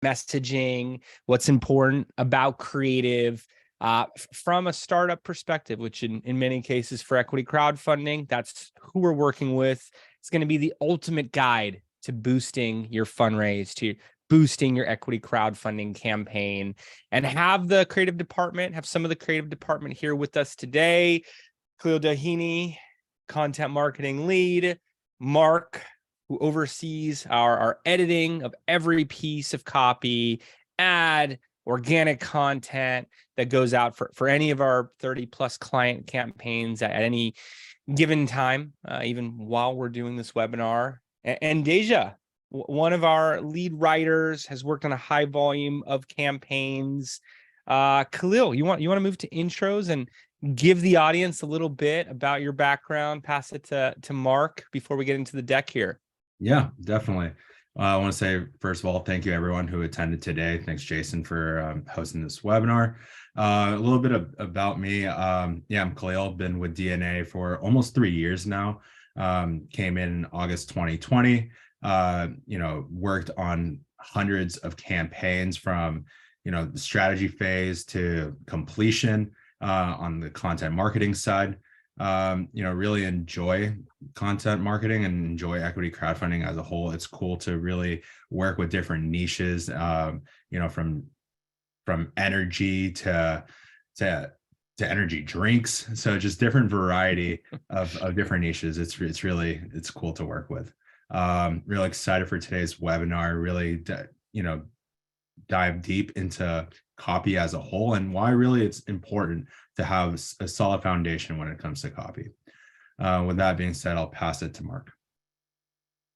messaging, what's important about creative from a startup perspective, which in many cases for equity crowdfunding, that's who we're working with. It's going to be the ultimate guide to boosting your fundraise, to boosting your equity crowdfunding campaign, and have some of the creative department here with us today. Khalil Doheny, content marketing lead, Mark, who oversees our editing of every piece of copy, ad, organic content that goes out for any of our 30 plus client campaigns at any given time, even while we're doing this webinar. And Dejah, one of our lead writers, has worked on a high volume of campaigns. Khalil, you want to move to intros and give the audience a little bit about your background, pass it to Mark before we get into the deck here. Yeah, definitely. I want to say, first of all, thank you everyone who attended today. Thanks, Jason, for hosting this webinar. A little bit about me. I'm Khalil, been with DNA for almost 3 years now. Came in August 2020, worked on hundreds of campaigns from, the strategy phase to completion on the content marketing side. Really enjoy content marketing and enjoy equity crowdfunding as a whole. It's cool to really work with different niches, from energy to energy drinks. So just different variety of different niches. It's cool to work with. Really excited for today's webinar. Really, dive deep into copy as a whole and why really it's important to have a solid foundation when it comes to copy. With that being said, I'll pass it to Mark.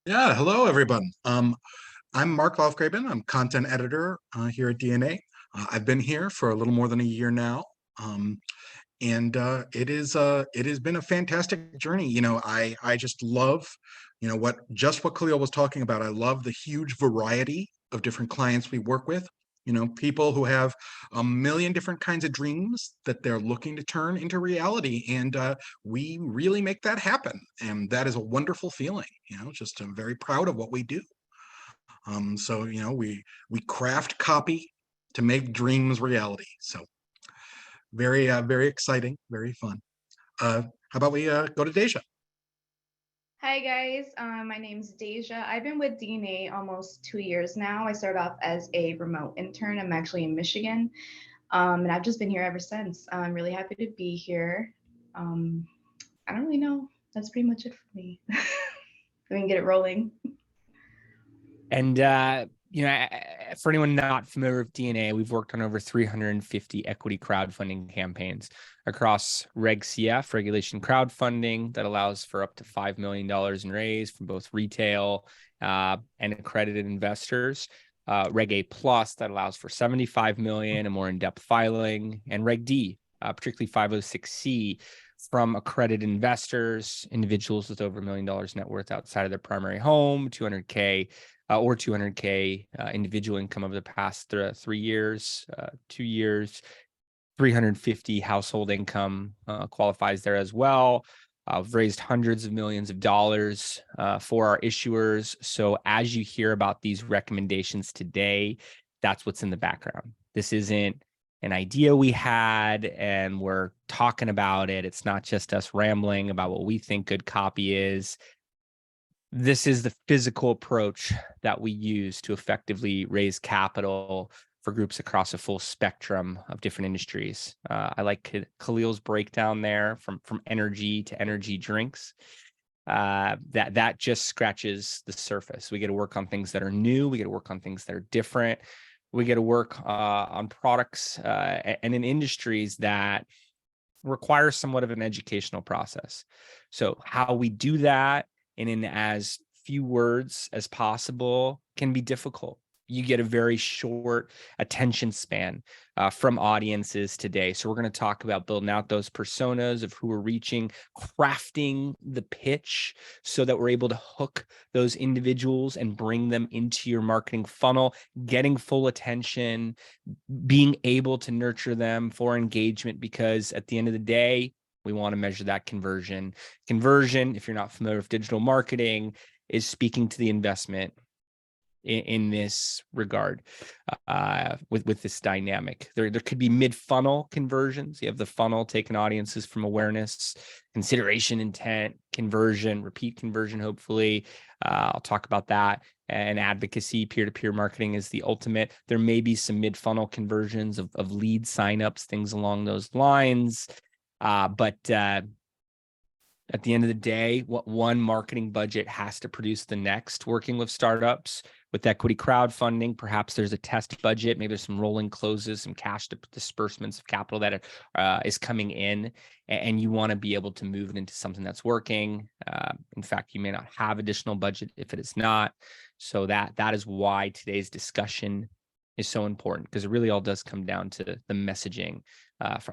Yeah, hello everyone. I'm Mark Laufgraben. I'm content editor here at DNA. I've been here for a little more than a year now, and it has been a fantastic journey. I just love, what Khalil was talking about. I love the huge variety of different clients we work with. People who have a million different kinds of dreams that they're looking to turn into reality. And we really make that happen. And that is a wonderful feeling, just I'm very proud of what we do. So, we craft copy to make dreams reality. So very, very exciting, very fun. How about we go to Dejah? Hi guys, my name's Dejah. I've been with DNA almost 2 years now. I started off as a remote intern. I'm actually in Michigan, and I've just been here ever since. I'm really happy to be here. I don't really know. That's pretty much it for me. We can get it rolling. And for anyone not familiar with DNA, we've worked on over 350 equity crowdfunding campaigns across Reg CF, regulation crowdfunding, that allows for up to $5 million in raise from both retail and accredited investors. Reg A Plus, that allows for $75 million and more in-depth filing, and Reg D, particularly 506C, from accredited investors, individuals with over $1 million net worth outside of their primary home, 200K or 200K individual income over the past 3 years, 2 years, 350 household income qualifies there as well. We've raised hundreds of millions of dollars for our issuers. So as you hear about these recommendations today, that's what's in the background. This isn't an idea we had and we're talking about it. It's not just us rambling about what we think good copy is. This is the physical approach that we use to effectively raise capital for groups across a full spectrum of different industries. I like Khalil's breakdown there from energy to energy drinks. That just scratches the surface. We get to work on things that are new. We get to work on things that are different. We get to work on products and in industries that require somewhat of an educational process. So how we do that and in as few words as possible can be difficult. You get a very short attention span from audiences today. So we're going to talk about building out those personas of who we're reaching, crafting the pitch so that we're able to hook those individuals and bring them into your marketing funnel, getting full attention, being able to nurture them for engagement, because at the end of the day, we want to measure that conversion. Conversion, if you're not familiar with digital marketing, is speaking to the investment. in this regard with this dynamic. There could be mid-funnel conversions. You have the funnel taking audiences from awareness, consideration, intent, conversion, repeat conversion, hopefully. I'll talk about that. And advocacy, peer-to-peer marketing is the ultimate. There may be some mid-funnel conversions of lead signups, things along those lines. But at the end of the day, what one marketing budget has to produce the next. Working with startups, with equity crowdfunding, perhaps there's a test budget, maybe there's some rolling closes, some cash disbursements of capital that is coming in, and you want to be able to move it into something that's working. In fact, you may not have additional budget if it is not. So that is why today's discussion is so important, because it really all does come down to the messaging,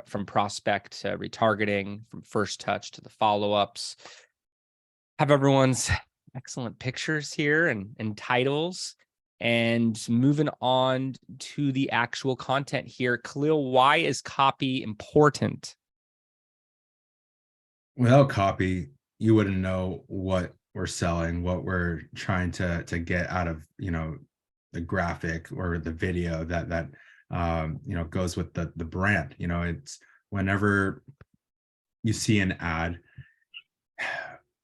from prospect to retargeting, from first touch to the follow-ups. Have everyone's excellent pictures here and titles, and moving on to the actual content here. Khalil, why is copy important? Without copy, you wouldn't know what we're selling, what we're trying to get out of, the graphic or the video that goes with the brand. It's whenever you see an ad,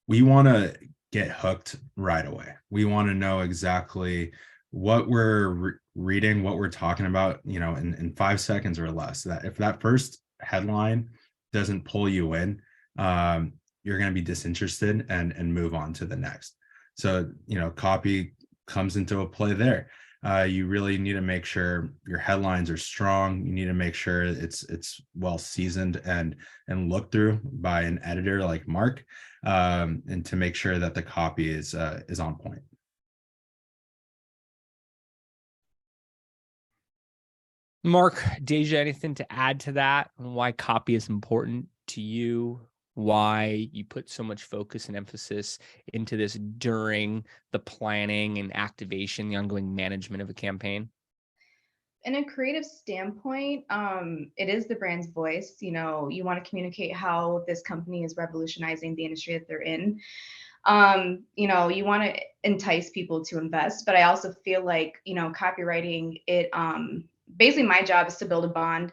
we want to get hooked right away. We want to know exactly what we're reading, what we're talking about, in 5 seconds or less. That if that first headline doesn't pull you in, you're going to be disinterested and move on to the next. So, copy comes into a play there. You really need to make sure your headlines are strong. You need to make sure it's well seasoned and looked through by an editor like Mark, and to make sure that the copy is on point. Mark, Dejah, anything to add to that on why copy is important to you? Why you put so much focus and emphasis into this during the planning and activation, the ongoing management of a campaign? In a creative standpoint, it is the brand's voice. You want to communicate how this company is revolutionizing the industry that they're in. You want to entice people to invest, but I also feel like, copywriting, it basically my job is to build a bond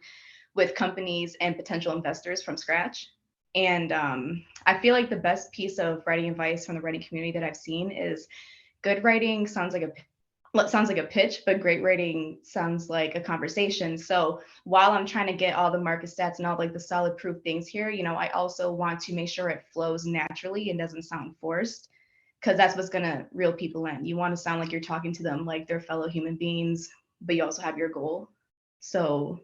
with companies and potential investors from scratch. And I feel like the best piece of writing advice from the writing community that I've seen is good writing sounds like a pitch, but great writing sounds like a conversation. So while I'm trying to get all the market stats and all like the solid proof things here, I also want to make sure it flows naturally and doesn't sound forced, because that's what's going to reel people in. You want to sound like you're talking to them like they're fellow human beings, but you also have your goal. So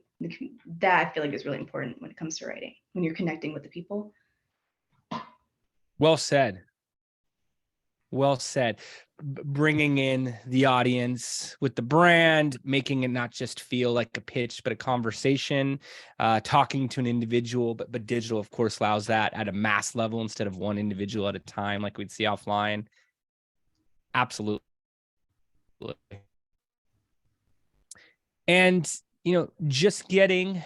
that I feel like is really important when it comes to writing, when you're connecting with the people. Well said. Well said. Bringing in the audience with the brand, making it not just feel like a pitch, but a conversation, talking to an individual, but digital, of course, allows that at a mass level instead of one individual at a time, like we'd see offline. Absolutely. And, just getting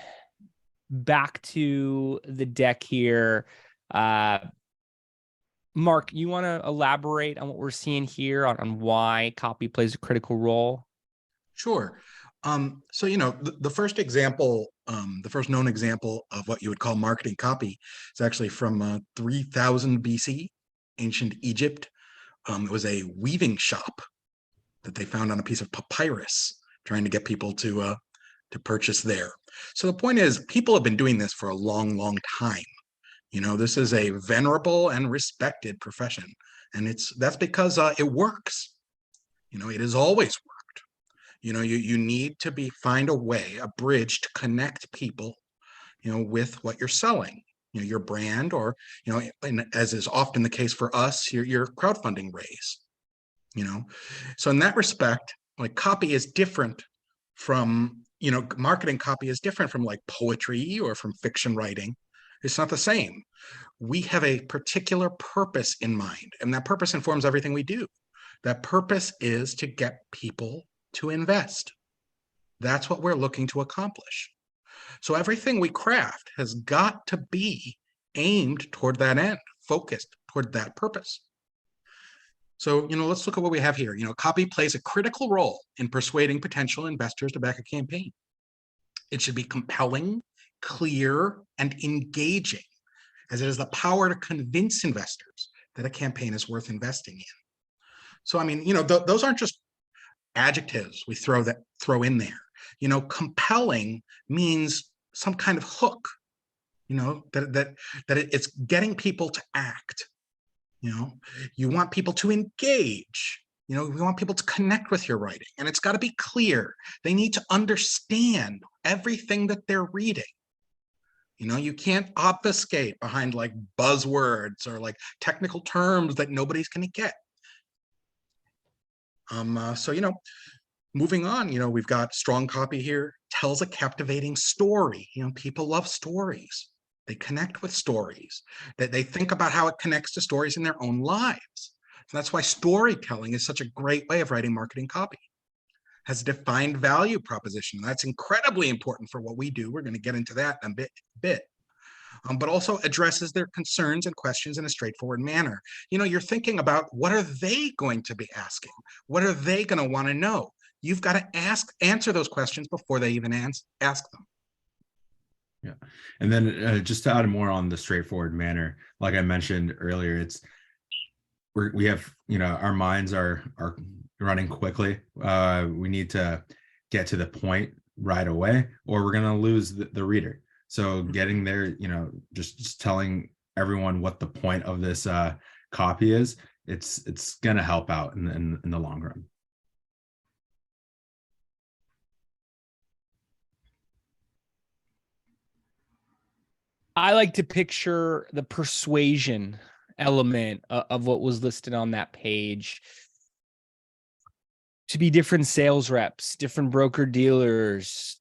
back to the deck here, Mark, you want to elaborate on what we're seeing here on why copy plays a critical role? Sure. So, the first example, the first known example of what you would call marketing copy is actually from 3000 BC, ancient Egypt. It was a weaving shop that they found on a piece of papyrus, trying to get people to purchase there. So the point is, people have been doing this for a long, long time. This is a venerable and respected profession, and that's because it works. It has always worked. You need to find a way, a bridge to connect people, with what you're selling, your brand, or, and as is often the case for us, your crowdfunding raise. So in that respect, like copy is different from, marketing copy is different from like poetry or from fiction writing. It's not the same. We have a particular purpose in mind, and that purpose informs everything we do. That purpose is to get people to invest. That's what we're looking to accomplish. So everything we craft has got to be aimed toward that end, focused toward that purpose. So, let's look at what we have here. Copy plays a critical role in persuading potential investors to back a campaign. It should be compelling, clear, and engaging, as it has the power to convince investors that a campaign is worth investing in. So, those aren't just adjectives we throw in there. Compelling means some kind of hook, that it's getting people to act. You want people to engage. We want people to connect with your writing, and it's got to be clear. They need to understand everything that they're reading. You can't obfuscate behind like buzzwords or like technical terms that nobody's going to get. So, moving on, we've got strong copy here, tells a captivating story. People love stories. They connect with stories. They think about how it connects to stories in their own lives. So that's why storytelling is such a great way of writing marketing copy. Has a defined value proposition. That's incredibly important for what we do. We're going to get into that in a bit. But also addresses their concerns and questions in a straightforward manner. You're thinking about, what are they going to be asking? What are they going to want to know? You've got to answer those questions before they even ask them. Yeah. And then just to add more on the straightforward manner, like I mentioned earlier, we have, our minds are running quickly. We need to get to the point right away, or we're going to lose the reader. So getting there, just telling everyone what the point of this copy is, it's going to help out in the long run. I like to picture the persuasion element of what was listed on that page to be different sales reps, different broker dealers,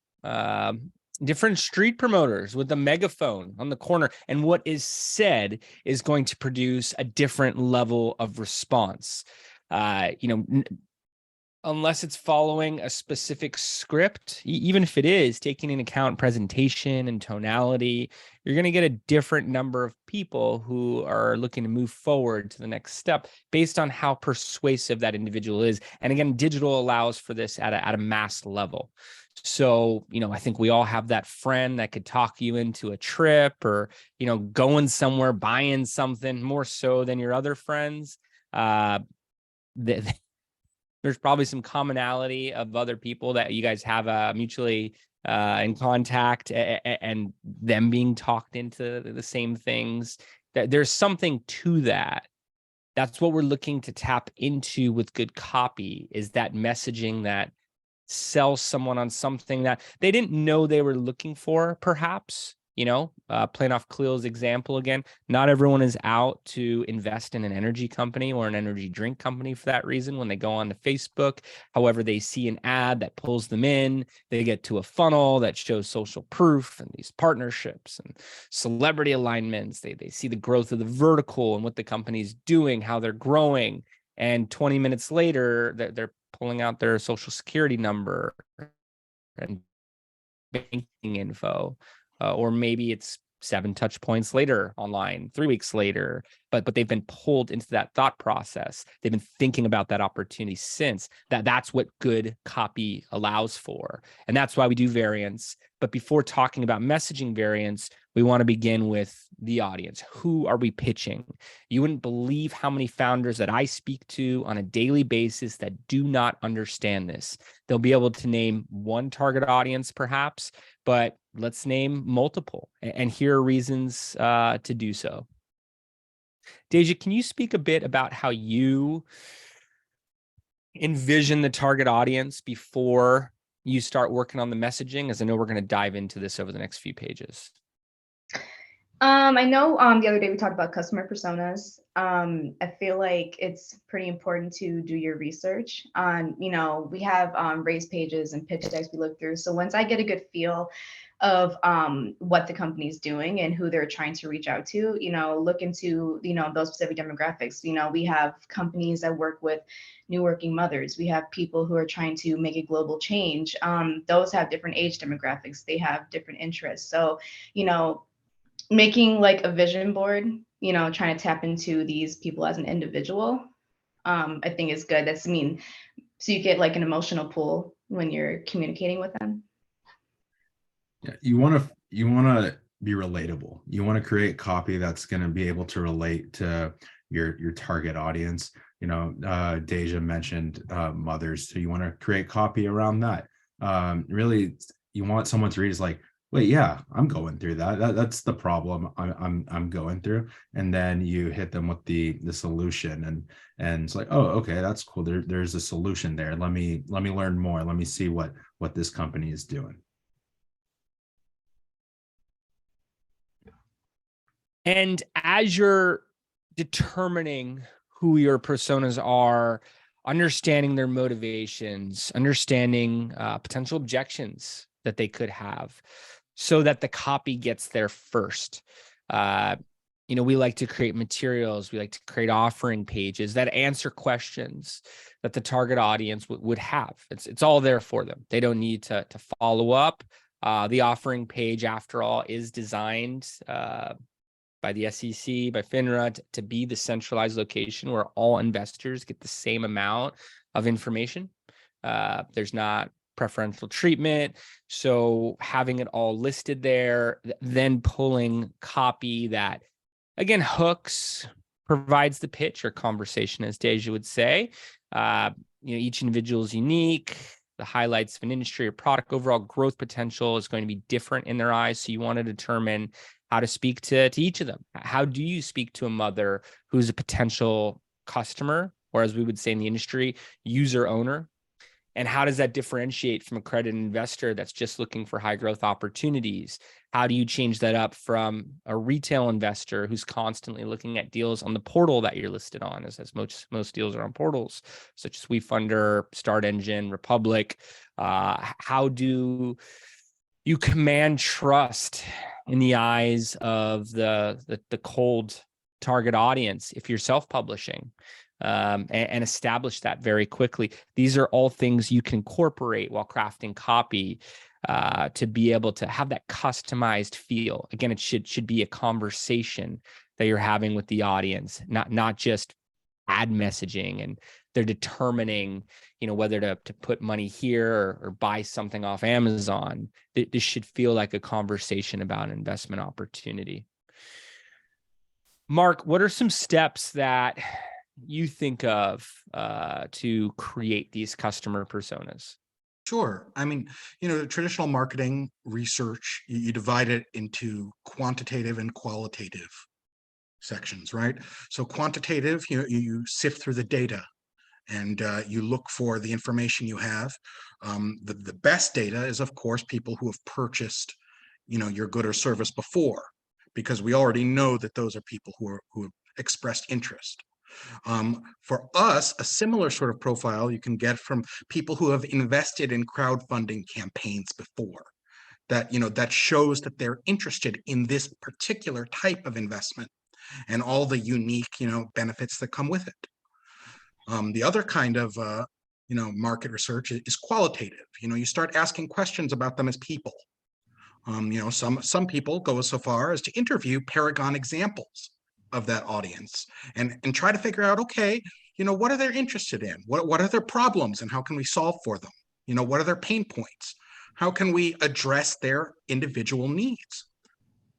different street promoters with a megaphone on the corner. And what is said is going to produce a different level of response. Unless it's following a specific script, even if it is taking into account presentation and tonality, you're going to get a different number of people who are looking to move forward to the next step based on how persuasive that individual is. And again, digital allows for this at a mass level. So, I think we all have that friend that could talk you into a trip or, going somewhere, buying something more so than your other friends. There's probably some commonality of other people that you guys have mutually in contact and them being talked into the same things. There's something to that. That's what we're looking to tap into with good copy, is that messaging that sells someone on something that they didn't know they were looking for, perhaps. Playing off Khalil's example again, not everyone is out to invest in an energy company or an energy drink company for that reason when they go on to Facebook. However, they see an ad that pulls them in, they get to a funnel that shows social proof and these partnerships and celebrity alignments. They see the growth of the vertical and what the company's doing, how they're growing. And 20 minutes later, they're pulling out their social security number and banking info. Or maybe it's 7 touch points later online, 3 weeks later, but they've been pulled into that thought process. They've been thinking about that opportunity since. That's what good copy allows for. And that's why we do variants. But before talking about messaging variants, we want to begin with the audience. Who are we pitching? You wouldn't believe how many founders that I speak to on a daily basis that do not understand this. They'll be able to name one target audience, perhaps, but let's name multiple. And here are reasons to do so. Dejah, can you speak a bit about how you envision the target audience before you start working on the messaging? As I know we're going to dive into this over the next few pages. I know the other day we talked about customer personas. I feel like it's pretty important to do your research on, we have raise pages and pitch decks we look through. So once I get a good feel of what the company's doing and who they're trying to reach out to, look into, those specific demographics. We have companies that work with new working mothers. We have people who are trying to make a global change. Those have different age demographics. They have different interests. So, making like a vision board, trying to tap into these people as an individual I think is good. So you get like an emotional pull when you're communicating with them. Yeah, you want to be relatable. You want to create copy that's going to be able to relate to your target audience. Dejah mentioned mothers, so you want to create copy around that. Really, you want someone to read is like, wait, yeah, I'm going through that's the problem I'm going through, and then you hit them with the solution, and it's like, oh, okay, that's cool. There's a solution there. Let me learn more. Let me see what this company is doing. And as you're determining who your personas are, understanding their motivations, understanding potential objections that they could have, so that the copy gets there first. We like to create materials. We like to create offering pages that answer questions that the target audience would have. It's all there for them. They don't need to follow up. The offering page, after all, is designed by the SEC, by FINRA, to be the centralized location where all investors get the same amount of information. There's not preferential treatment. So having it all listed there, then pulling copy that, again, hooks, provides the pitch or conversation, as Dejah would say. Each individual is unique. The highlights of an industry or product, overall growth potential is going to be different in their eyes. So you want to determine how to speak to each of them. How do you speak to a mother who's a potential customer, or as we would say in the industry, user owner? And how does that differentiate from a credit investor that's just looking for high growth opportunities? How do you change that up from a retail investor who's constantly looking at deals on the portal that you're listed on, as most deals are on portals, such as WeFunder, Start Engine, Republic? How do you command trust in the eyes of the cold target audience if you're self-publishing? And establish that very quickly. These are all things you can incorporate while crafting copy to be able to have that customized feel. Again, it should be a conversation that you're having with the audience, not just ad messaging, and they're determining, whether to put money here or buy something off Amazon. This should feel like a conversation about an investment opportunity. Mark, what are some steps that you think of to create these customer personas? Sure. The traditional marketing research, you divide it into quantitative and qualitative sections, right? So quantitative, you sift through the data and you look for the information you have. The best data is, of course, people who have purchased, your good or service before, because we already know that those are people who have expressed interest. For us, a similar sort of profile you can get from people who have invested in crowdfunding campaigns before. That shows that they're interested in this particular type of investment and all the unique, benefits that come with it. The other kind of, market research is qualitative. You start asking questions about them as people. Some people go so far as to interview paragon examples of that audience and try to figure out, okay, what are they interested in? What are their problems and how can we solve for them? What are their pain points? How can we address their individual needs?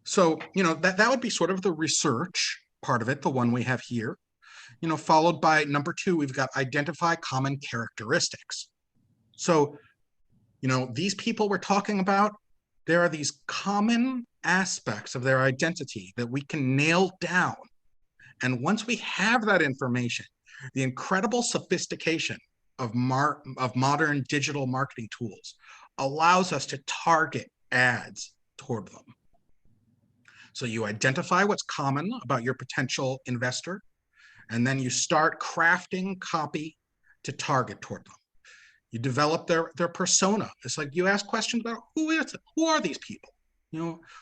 So, that would be sort of the research part of it, the one we have here, followed by number 2, we've got identify common characteristics. So, these people we're talking about, there are these common aspects of their identity that we can nail down. And once we have that information, the incredible sophistication of modern digital marketing tools allows us to target ads toward them. So you identify what's common about your potential investor, and then you start crafting copy to target toward them. You develop their persona. It's like you ask questions about who are these people?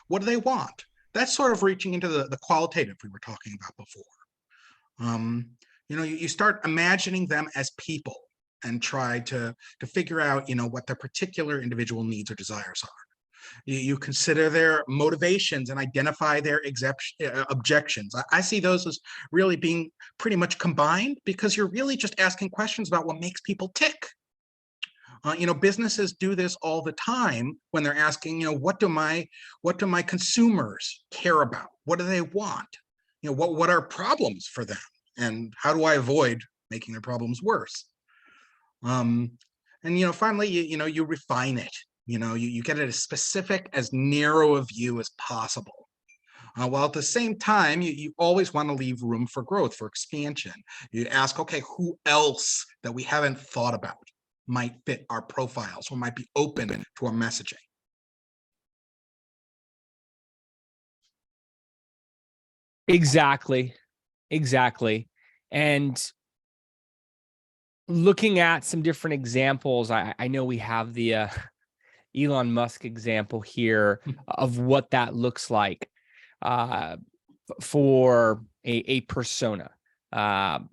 What do they want? That's sort of reaching into the qualitative we were talking about before. You start imagining them as people and try to figure out, what their particular individual needs or desires are. You consider their motivations and identify their objections. I see those as really being pretty much combined, because you're really just asking questions about what makes people tick. Businesses do this all the time when they're asking, what do my consumers care about? What do they want? What are problems for them? And how do I avoid making their problems worse? And finally, you refine it. You get it as specific, as narrow a view as possible. While at the same time, you always want to leave room for growth, for expansion. You ask, okay, who else that we haven't thought about might fit our profiles or might be open to our messaging? Exactly. And looking at some different examples, I know we have the Elon Musk example here of what that looks like for a persona.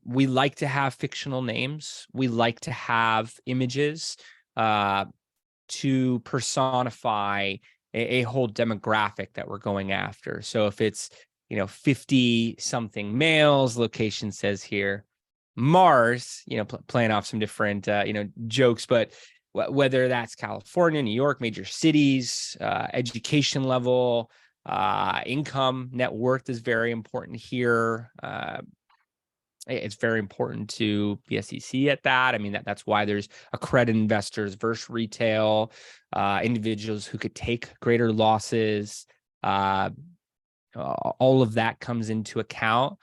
We like to have fictional names. We like to have images to personify a whole demographic that we're going after. So if it's 50 something males, location says here Mars, playing off some different jokes, but whether that's California, New York, major cities, education level, income, net worth is very important here. It's very important to the SEC at that. I mean, that's why there's accredited investors versus retail, individuals who could take greater losses. All of that comes into account.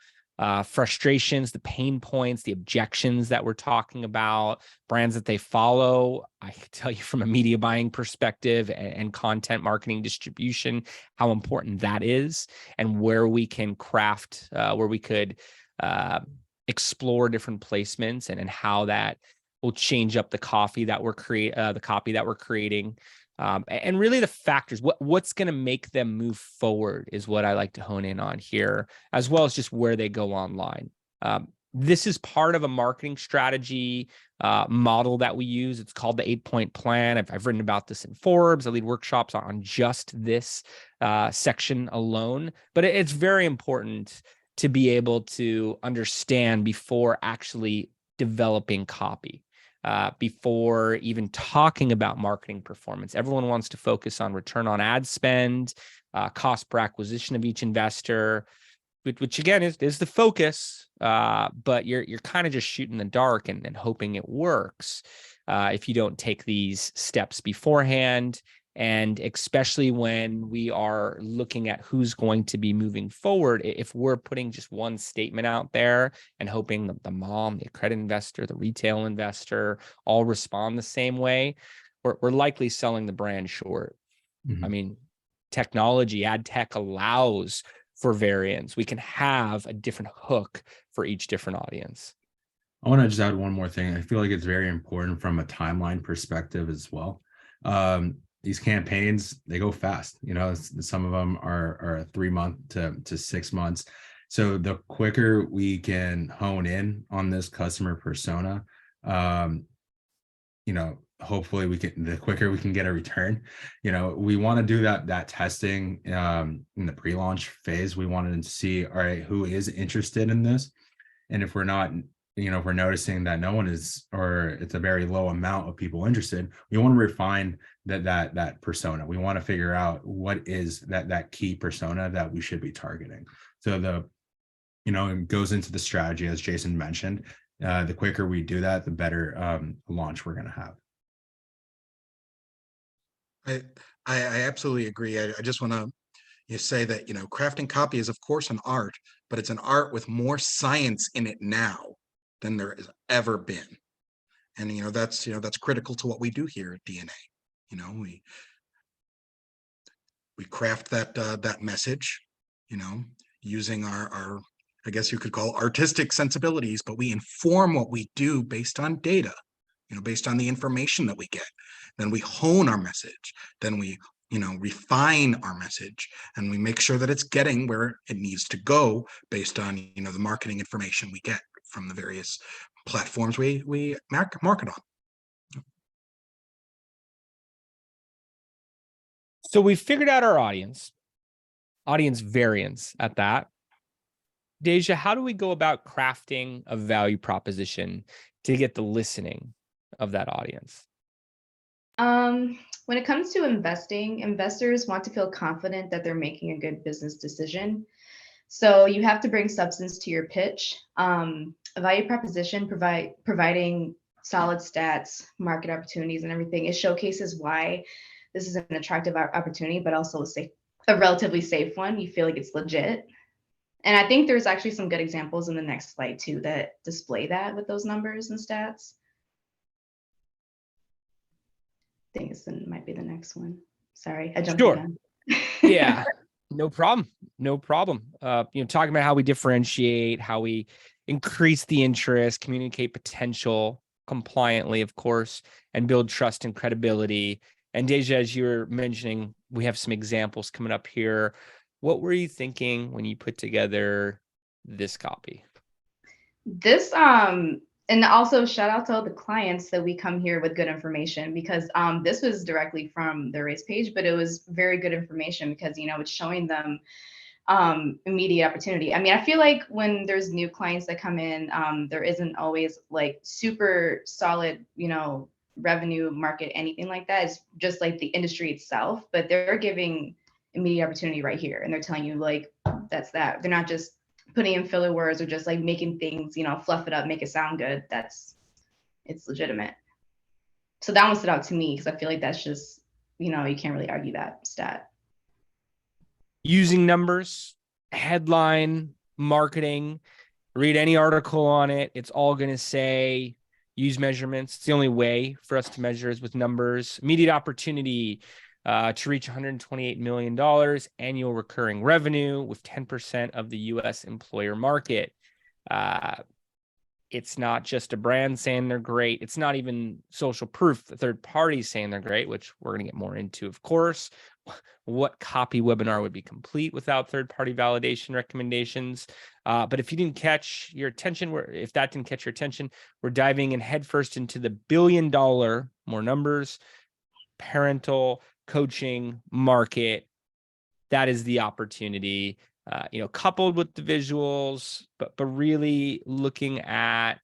Frustrations, the pain points, the objections that we're talking about, brands that they follow. I can tell you from a media buying perspective and content marketing distribution, how important that is, and where we can craft, where we could explore different placements and how that will change up the copy that we're creating. And really the factors, what's going to make them move forward is what I like to hone in on here, as well as just where they go online. This is part of a marketing strategy model that we use. It's called the 8-point plan. I've written about this in Forbes. I lead workshops on just this section alone, but it's very important to be able to understand before actually developing copy. Before even talking about marketing performance. Everyone wants to focus on return on ad spend, cost per acquisition of each investor, which again is the focus, but you're kind of just shooting in the dark and hoping it works if you don't take these steps beforehand. And especially when we are looking at who's going to be moving forward, if we're putting just one statement out there and hoping the mom, the accredited investor, the retail investor all respond the same way, we're likely selling the brand short. I mean, technology, ad tech allows for variance. We can have a different hook for each different audience. I want to just add one more thing. I feel like it's very important from a timeline perspective as well. These campaigns, they go fast. Some of them are 3 months to 6 months. So the quicker we can hone in on this customer persona, hopefully the quicker we can get a return. We want to do that testing in the pre-launch phase. We wanted to see, all right, who is interested in this? And if we're not, if we're noticing that no one is, or it's a very low amount of people interested, we want to refine that persona. We want to figure out what is that key persona that we should be targeting. So it goes into the strategy, as Jason mentioned. The quicker we do that, the better launch we're going to have. I absolutely agree. I just want to say that crafting copy is of course an art, but it's an art with more science in it now than there has ever been. And that's critical to what we do here at DNA. We craft that message, using our I guess you could call artistic sensibilities, but we inform what we do based on data, based on the information that we get. Then we hone our message. Then we refine our message, and we make sure that it's getting where it needs to go based on the marketing information we get from the various platforms we market on. So we figured out our audience variance at that. Dejah, how do we go about crafting a value proposition to get the listening of that audience? When it comes to investing, investors want to feel confident that they're making a good business decision. So you have to bring substance to your pitch. A value proposition providing solid stats, market opportunities, and everything. It showcases why this is an attractive opportunity, but also a relatively safe one. You feel like it's legit. And I think there's actually some good examples in the next slide too that display that with those numbers and stats. I think it might be the next one. Sorry, I jumped the gun. Yeah, no problem. No problem. Talking about how we differentiate, how we increase the interest, communicate potential compliantly, of course, and build trust and credibility. And Dejah, as you were mentioning, we have some examples coming up here. What were you thinking when you put together this copy? This, and also shout out to all the clients that we come here with good information, because this was directly from the race page, but it was very good information because, it's showing them immediate opportunity. I mean, I feel like when there's new clients that come in, there isn't always like super solid, revenue market, anything like that. It's just like the industry itself, but they're giving immediate opportunity right here. And they're telling you like, that's that. They're not just putting in filler words or just like making things, fluff it up, make it sound good. It's legitimate. So that one stood out to me because I feel like that's just, you can't really argue that stat. Using numbers, headline, marketing, read any article on it. It's all going to say use measurements. It's the only way for us to measure is with numbers. Immediate opportunity to reach $128 million annual recurring revenue with 10% of the U.S. employer market. It's not just a brand saying they're great. It's not even social proof. The third parties saying they're great, which we're going to get more into, of course. What copy webinar would be complete without third-party validation recommendations? But if you didn't catch your attention, if that didn't catch your attention, we're diving in headfirst into the billion-dollar, more numbers, parental coaching market. That is the opportunity, coupled with the visuals, but really looking at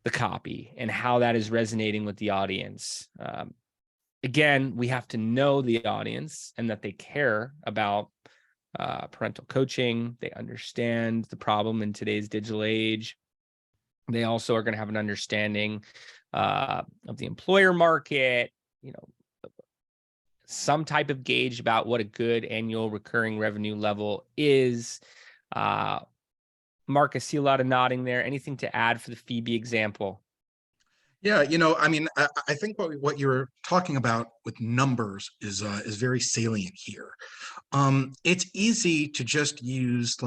the copy and how that is resonating with the audience. Again, we have to know the audience and that they care about parental coaching. They understand the problem in today's digital age. They also are going to have an understanding of the employer market, some type of gauge about what a good annual recurring revenue level is. Mark, I see a lot of nodding there. Anything to add for the Phoebe example? Yeah, I think what you're talking about with numbers is very salient here. It's easy to just use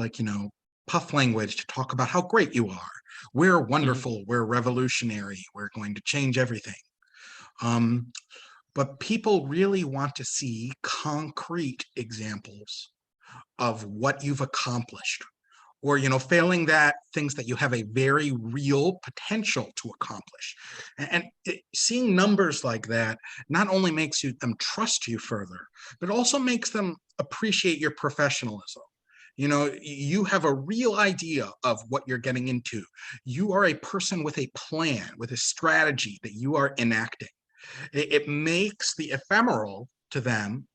puff language to talk about how great you are. We're wonderful. We're revolutionary. We're going to change everything. But people really want to see concrete examples of what you've accomplished, or failing that, things that you have a very real potential to accomplish. And seeing numbers like that not only makes them trust you further, but also makes them appreciate your professionalism. You have a real idea of what you're getting into. You are a person with a plan, with a strategy that you are enacting. It makes the ephemeral to them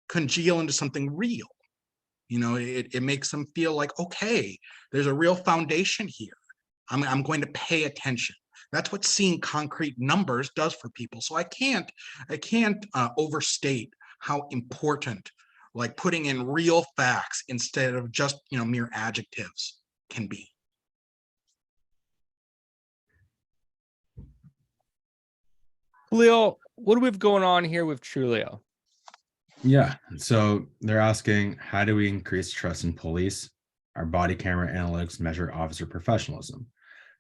congeal into something real. It makes them feel like, okay, there's a real foundation here. I'm going to pay attention. That's what seeing concrete numbers does for people. So I can't overstate how important like putting in real facts instead of just mere adjectives can be. Khalil, what do we have going on here with Trulio? Yeah, so they're asking, how do we increase trust in police? Our body camera analytics measure officer professionalism.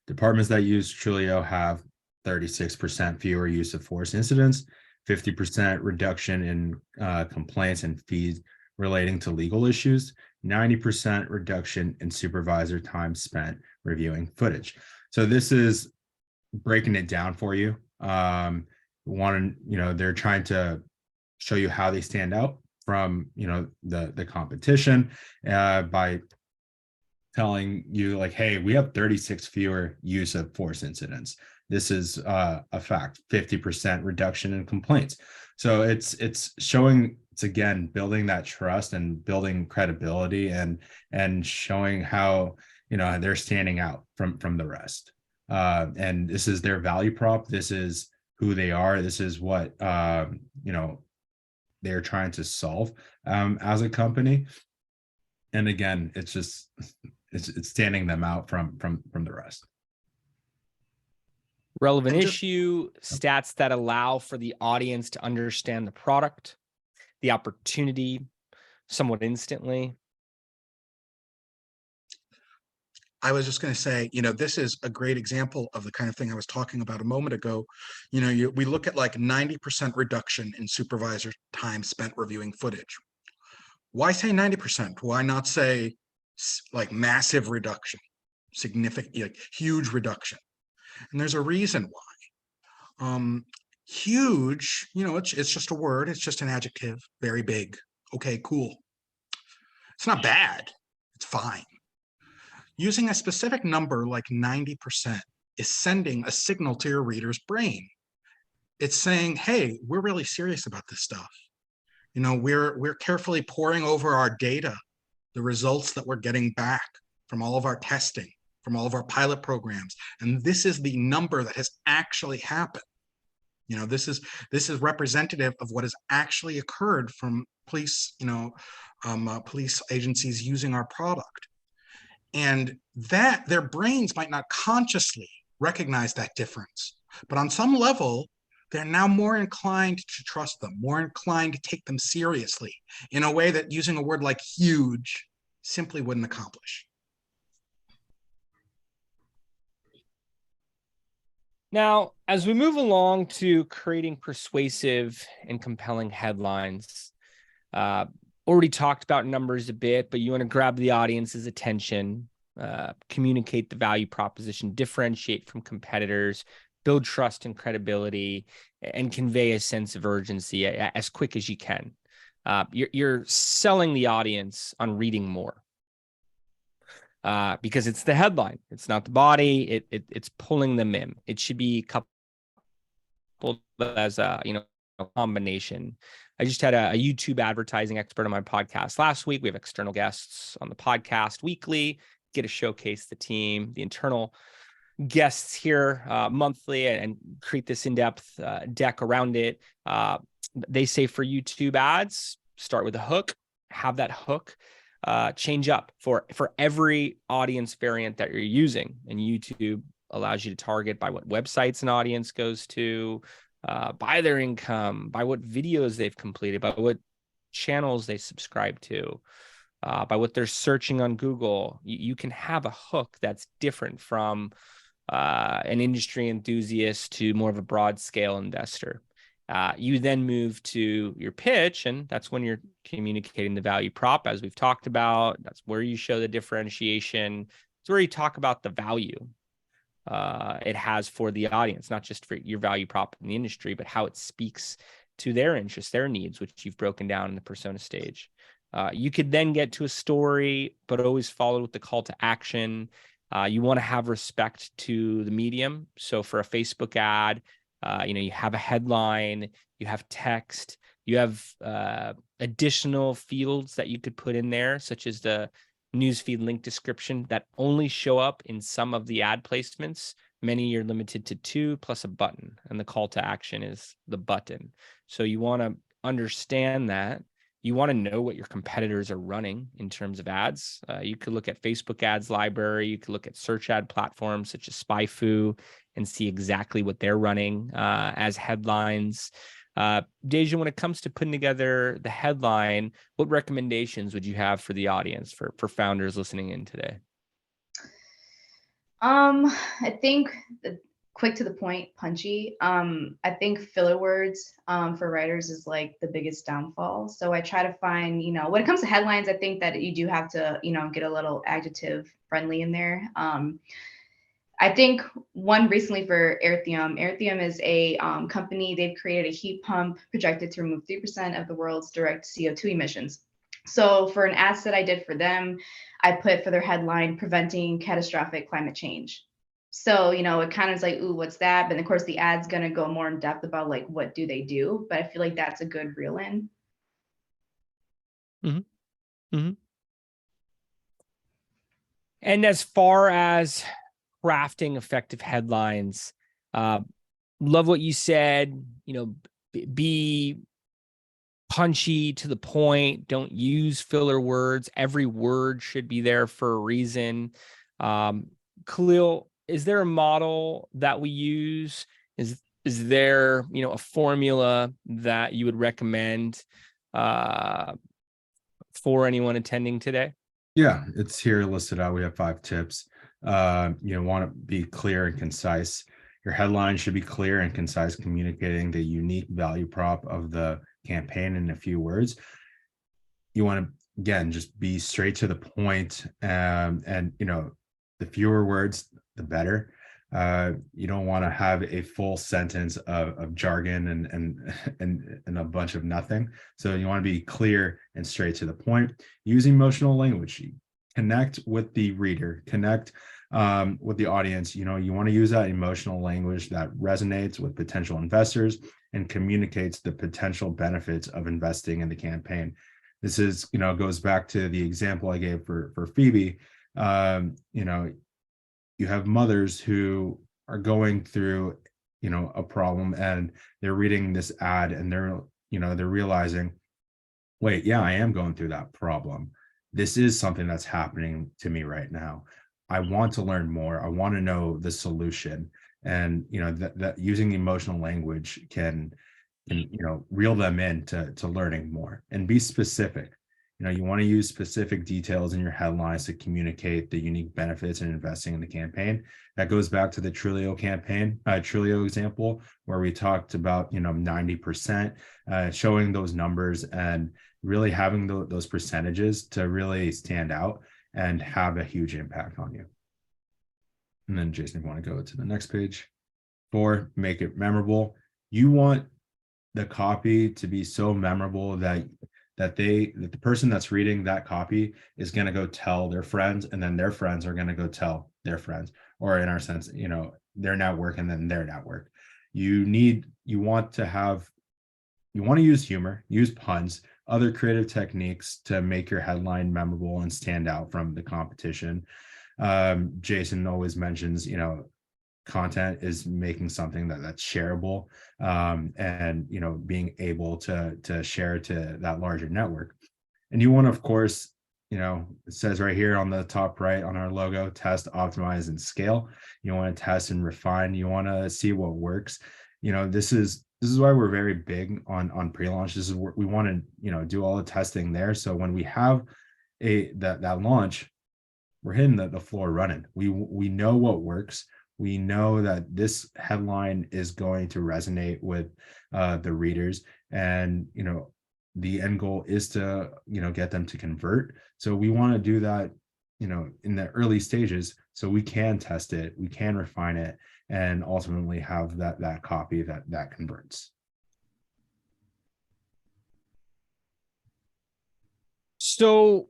Departments that use Trulio have 36% fewer use of force incidents, 50% reduction in complaints and fees relating to legal issues, 90% reduction in supervisor time spent reviewing footage. So this is breaking it down for you. They're trying to show you how they stand out from, you know, the competition, by telling you like, hey, we have 36 fewer use of force incidents. This is a fact, 50% reduction in complaints. So it's showing, it's again building that trust and building credibility and showing how, you know, they're standing out from the rest. And this is their value prop. This is who they are. This is what you know, they're trying to solve as a company. And again, it's just it's standing them out from the rest. Relevant issue, stats that allow for the audience to understand the product, the opportunity somewhat instantly. I was just going to say, you know, this is a great example of the kind of thing I was talking about a moment ago. You know, we look at like 90% reduction in supervisor time spent reviewing footage. Why say 90%? Why not say like massive reduction, significant, like huge reduction? And there's a reason why. Huge, you know, it's just a word. It's just an adjective. Very big. Okay, cool. It's not bad. It's fine. Using a specific number like 90% is sending a signal to your reader's brain. It's saying, hey, we're really serious about this stuff. You know, we're carefully poring over our data, the results that we're getting back from all of our testing, from all of our pilot programs. And this is the number that has actually happened. You know, this is representative of what has actually occurred from police, you know, police agencies using our product. And that their brains might not consciously recognize that difference, but on some level, they're now more inclined to trust them, more inclined to take them seriously in a way that using a word like huge simply wouldn't accomplish. Now, as we move along to creating persuasive and compelling headlines, already talked about numbers a bit, but you want to grab the audience's attention, communicate the value proposition, differentiate from competitors, build trust and credibility, and convey a sense of urgency as quick as you can. You're selling the audience on reading more. Because it's the headline, it's not the body. It's pulling them in. It should be coupled as a combination. I just had a YouTube advertising expert on my podcast last week. We have external guests on the podcast weekly. Get to showcase the team, the internal guests here monthly, and create this in-depth deck around it. They say for YouTube ads, start with a hook. Have that hook change up for every audience variant that you're using. And YouTube allows you to target by what websites an audience goes to, by their income, by what videos they've completed, by what channels they subscribe to, by what they're searching on Google. You can have a hook that's different from an industry enthusiast to more of a broad scale investor. You then move to your pitch, and that's when you're communicating the value prop, as we've talked about. That's where you show the differentiation. It's where you talk about the value it has for the audience, not just for your value prop in the industry, but how it speaks to their interests, their needs, which you've broken down in the persona stage. You could then get to a story, but always follow with the call to action. You want to have respect to the medium. So for a Facebook ad, you have a headline, you have text, you have additional fields that you could put in there, such as the newsfeed link description that only show up in some of the ad placements. Many you're limited to 2 plus a button, and the call to action is the button. So you want to understand that. You want to know what your competitors are running in terms of ads. You could look at Facebook ads library. You could look at search ad platforms such as SpyFu and see exactly what they're running as headlines. Dejah, when it comes to putting together the headline, what recommendations would you have for the audience, for founders listening in today? I think quick to the point, punchy. I think filler words for writers is like the biggest downfall. So I try to find, when it comes to headlines, I think that you do have to, get a little adjective friendly in there. I think one recently for Airthium. Airthium is a company. They've created a heat pump projected to remove 3% of the world's direct CO2 emissions. So for an ad set I did for them, I put for their headline, "Preventing Catastrophic Climate Change." So, it kind of is like, ooh, what's that? But of course, the ad's going to go more in depth about like, what do they do? But I feel like that's a good reel in. Mm-hmm. Mm-hmm. And as far as crafting effective headlines, love what you said, be punchy, to the point, don't use filler words. Every word should be there for a reason. Khalil, is there a model that we use? Is there, a formula that you would recommend for anyone attending today? Yeah, it's here listed out. We have 5 tips. You want to be clear and concise. Your headline should be clear and concise, communicating the unique value prop of the campaign in a few words. You want to, again, just be straight to the point, and the fewer words, the better. You don't want to have a full sentence of jargon and a bunch of nothing. So you want to be clear and straight to the point. Use emotional language. Connect with the reader. Connect with the audience. You want to use that emotional language that resonates with potential investors and communicates the potential benefits of investing in the campaign. This is, goes back to the example I gave for Phoebe. You have mothers who are going through, a problem, and they're reading this ad, and they're realizing, wait, yeah, I am going through that problem. This is something that's happening to me right now. I want to learn more. I want to know the solution. And, that using emotional language can reel them in to learning more, and be specific. You want to use specific details in your headlines to communicate the unique benefits in investing in the campaign. That goes back to the Trulio campaign, Trulio example, where we talked about, 90%, showing those numbers and really having those percentages to really stand out and have a huge impact on you. And then Jason, if you want to go to the next page. 4, make it memorable. You want the copy to be so memorable that the person that's reading that copy is going to go tell their friends, and then their friends are going to go tell their friends, or in our sense, their network, and then their network. You want to use humor, use puns, other creative techniques to make your headline memorable and stand out from the competition. Jason always mentions, content is making something that's shareable, and being able to share to that larger network. And you want to, of course, it says right here on the top right on our logo, test, optimize, and scale. You want to test and refine. You want to see what works. This is why we're very big on pre-launch. This is where we want to do all the testing there, so when we have that launch, we're hitting the floor running. We know what works. We know that this headline is going to resonate with the readers, and the end goal is to get them to convert. So we want to do that in the early stages, so we can test it, we can refine it, and ultimately have that copy that converts. So,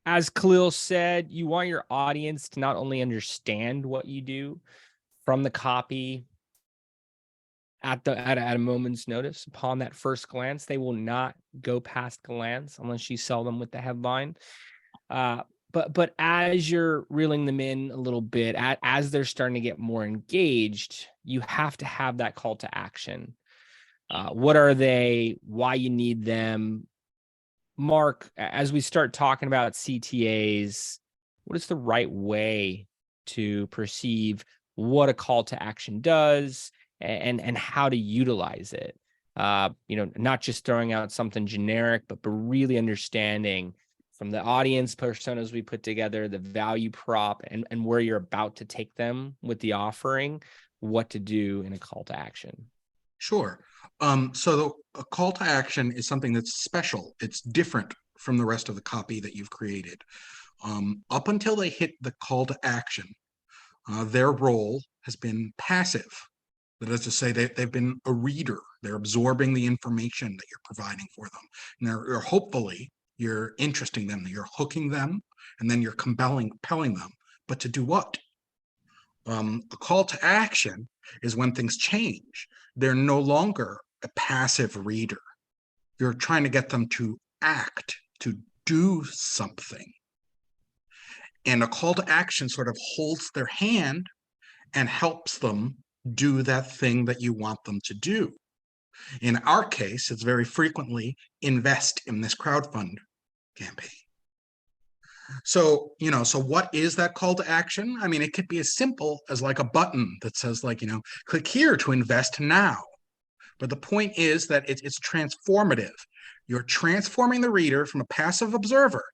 as Khalil said, you want your audience to not only understand what you do from the copy at a moment's notice. Upon that first glance, they will not go past glance unless you sell them with the headline. But as you're reeling them in a little bit, as they're starting to get more engaged, you have to have that call to action. What are they? Why you need them? Mark, as we start talking about CTAs, what is the right way to perceive what a call to action does and how to utilize it? Not just throwing out something generic, but really understanding from the audience personas we put together, the value prop, and where you're about to take them with the offering, what to do in a call to action. Sure. So a call to action is something that's special. It's different from the rest of the copy that you've created. Up until they hit the call to action, their role has been passive. That is to say, they've been a reader. They're absorbing the information that you're providing for them. And you're hopefully, you're interesting them, you're hooking them, and then you're compelling them. But to do what? A call to action is when things change. They're no longer a passive reader. You're trying to get them to act, to do something. And a call to action sort of holds their hand and helps them do that thing that you want them to do. In our case, it's very frequently invest in this crowdfund campaign. So, so what is that call to action? I mean, it could be as simple as like a button that says like, click here to invest now. But the point is that it's transformative. You're transforming the reader from a passive observer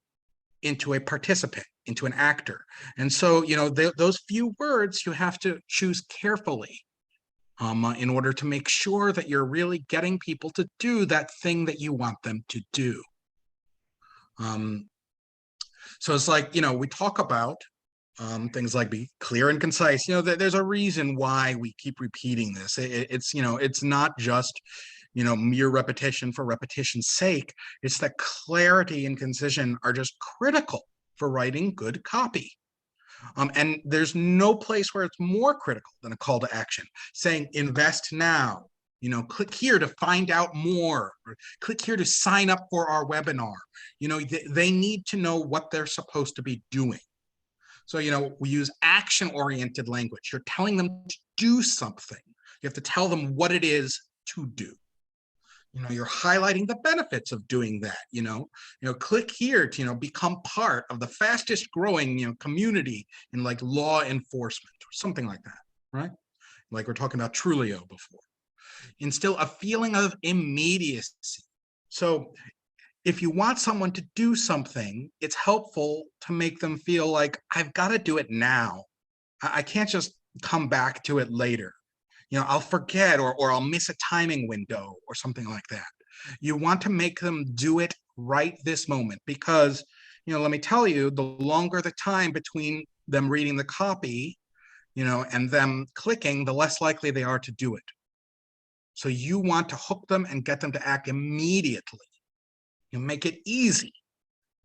into a participant, into an actor. And so, those few words you have to choose carefully in order to make sure that you're really getting people to do that thing that you want them to do. So it's like, we talk about things like be clear and concise. There's a reason why we keep repeating this. It's not just, mere repetition for repetition's sake. It's that clarity and concision are just critical for writing good copy. And there's no place where it's more critical than a call to action, saying invest now, click here to find out more, or click here to sign up for our webinar. They need to know what they're supposed to be doing. So, we use action-oriented language. You're telling them to do something. You have to tell them what it is to do. You're highlighting the benefits of doing that. Click here to, become part of the fastest growing, community in like law enforcement or something like that, right? Like we're talking about Trulio before. Instill a feeling of immediacy. So if you want someone to do something, it's helpful to make them feel like I've got to do it now. I can't just come back to it later. I'll forget or I'll miss a timing window or something like that. You want to make them do it right this moment because, let me tell you, the longer the time between them reading the copy, and them clicking, the less likely they are to do it. So you want to hook them and get them to act immediately. You make it easy.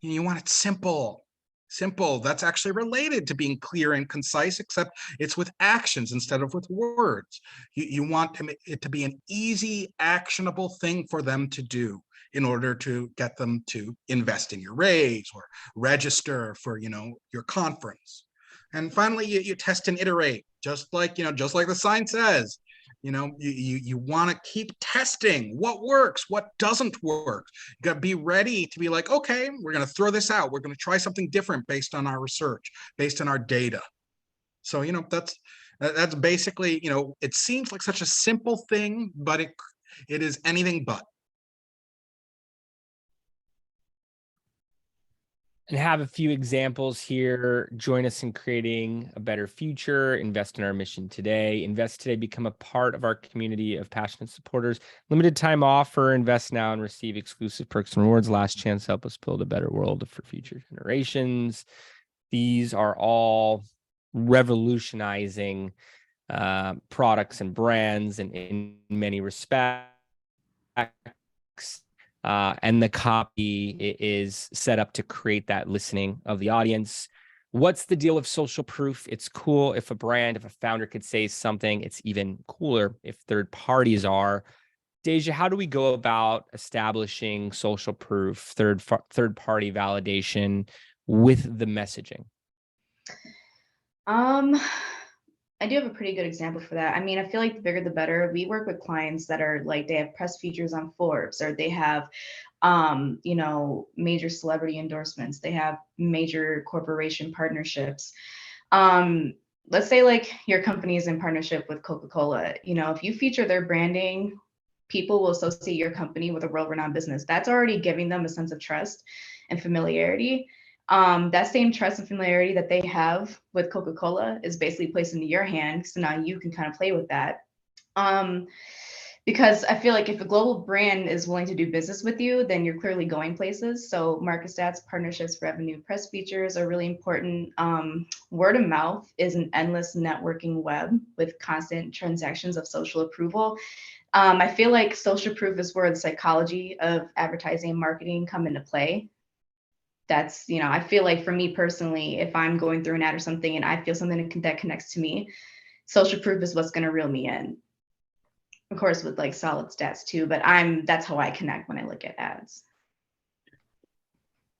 You want it simple. Simple. That's actually related to being clear and concise, except it's with actions instead of with words. You want it to be an easy, actionable thing for them to do in order to get them to invest in your raise or register for, your conference. And finally, you test and iterate, just like the sign says. You want to keep testing what works, what doesn't work. You got to be ready to be like, okay, we're going to throw this out. We're going to try something different based on our research, based on our data. So, that's basically, it seems like such a simple thing, but it is anything but. And have a few examples here. Join us in creating a better future. Invest in our mission today. Invest today. Become a part of our community of passionate supporters. Limited time offer. Invest now and receive exclusive perks and rewards. Last chance. Help us build a better world for future generations. These are all revolutionizing products and brands, and in many respects. And the copy is set up to create that listening of the audience. What's the deal with social proof? It's cool if a founder could say something. It's even cooler if third parties are. Dejah, how do we go about establishing social proof, third party validation with the messaging? I do have a pretty good example for that. I mean, I feel like the bigger the better. We work with clients that are like, they have press features on Forbes, or they have, major celebrity endorsements. They have major corporation partnerships. Let's say like your company is in partnership with Coca-Cola. If you feature their branding, people will associate your company with a world-renowned business. That's already giving them a sense of trust and familiarity. That same trust and familiarity that they have with Coca-Cola is basically placed into your hand. So now you can kind of play with that. because I feel like if a global brand is willing to do business with you, then you're clearly going places. So market stats, partnerships, revenue, press features are really important. Word of mouth is an endless networking web with constant transactions of social approval. I feel like social proof is where the psychology of advertising and marketing come into play. That's, I feel like for me personally, if I'm going through an ad or something and I feel something that connects to me, social proof is what's going to reel me in. Of course, with like solid stats too, but that's how I connect when I look at ads.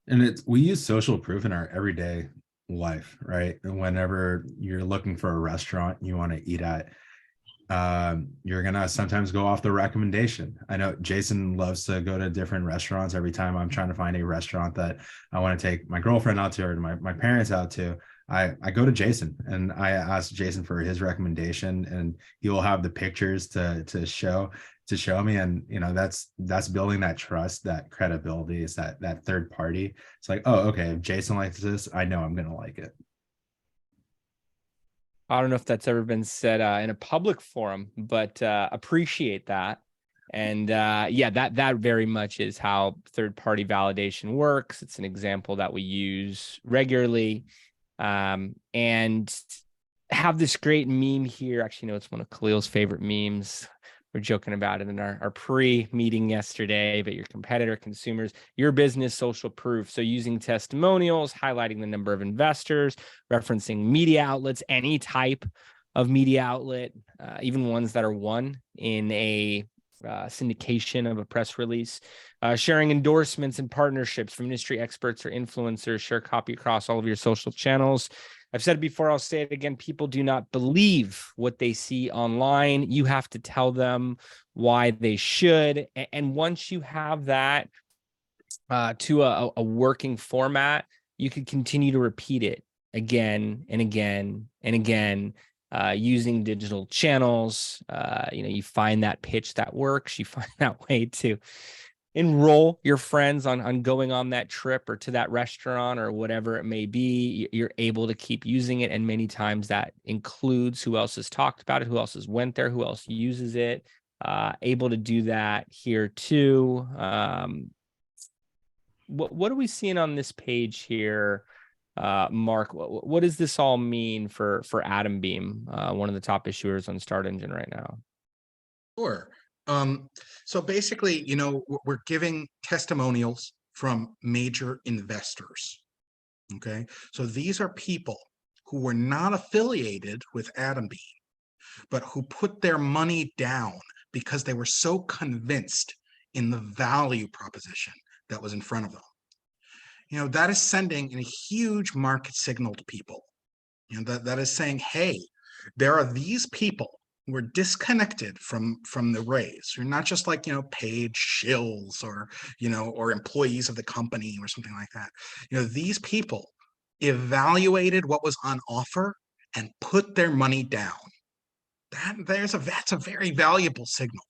And we use social proof in our everyday life, right? And whenever you're looking for a restaurant you want to eat at, you're gonna sometimes go off the recommendation. I know Jason loves to go to different restaurants. Every time I'm trying to find a restaurant that I want to take my girlfriend out to or my parents out to, I go to Jason and I ask Jason for his recommendation, and he will have the pictures to show me. And that's building that trust, that credibility. Is that third party. It's like, oh, okay, if Jason likes this, I know I'm gonna like it. I don't know if that's ever been said in a public forum, but appreciate that. And yeah, that very much is how third-party validation works. It's an example that we use regularly, and have this great meme here. Actually, no, it's one of Khalil's favorite memes. We're joking about it in our pre-meeting yesterday, but your competitor, consumers, your business, social proof. So using testimonials, highlighting the number of investors, referencing media outlets, any type of media outlet, even ones that are won in a syndication of a press release, sharing endorsements and partnerships from industry experts or influencers, share copy across all of your social channels. I've said it before, I'll say it again. People do not believe what they see online. You have to tell them why they should. And once you have that to a working format, you can continue to repeat it again and again and again, using digital channels. You find that pitch that works. You find that way to enroll your friends on going on that trip or to that restaurant or whatever it may be. You're able to keep using it. And many times that includes who else has talked about it, who else has went there, who else uses it. Able to do that here too. What are we seeing on this page here? Mark, what does this all mean for Atom Beam, one of the top issuers on Start Engine right now? Sure. So basically, we're giving testimonials from major investors. Okay. So these are people who were not affiliated with Atom Beam, but who put their money down because they were so convinced in the value proposition that was in front of them. That is sending a huge market signal to people. That is saying, hey, there are these people who are disconnected from the raise. You're not just like, paid shills or, or employees of the company or something like that. These people evaluated what was on offer and put their money down. That's a very valuable signal.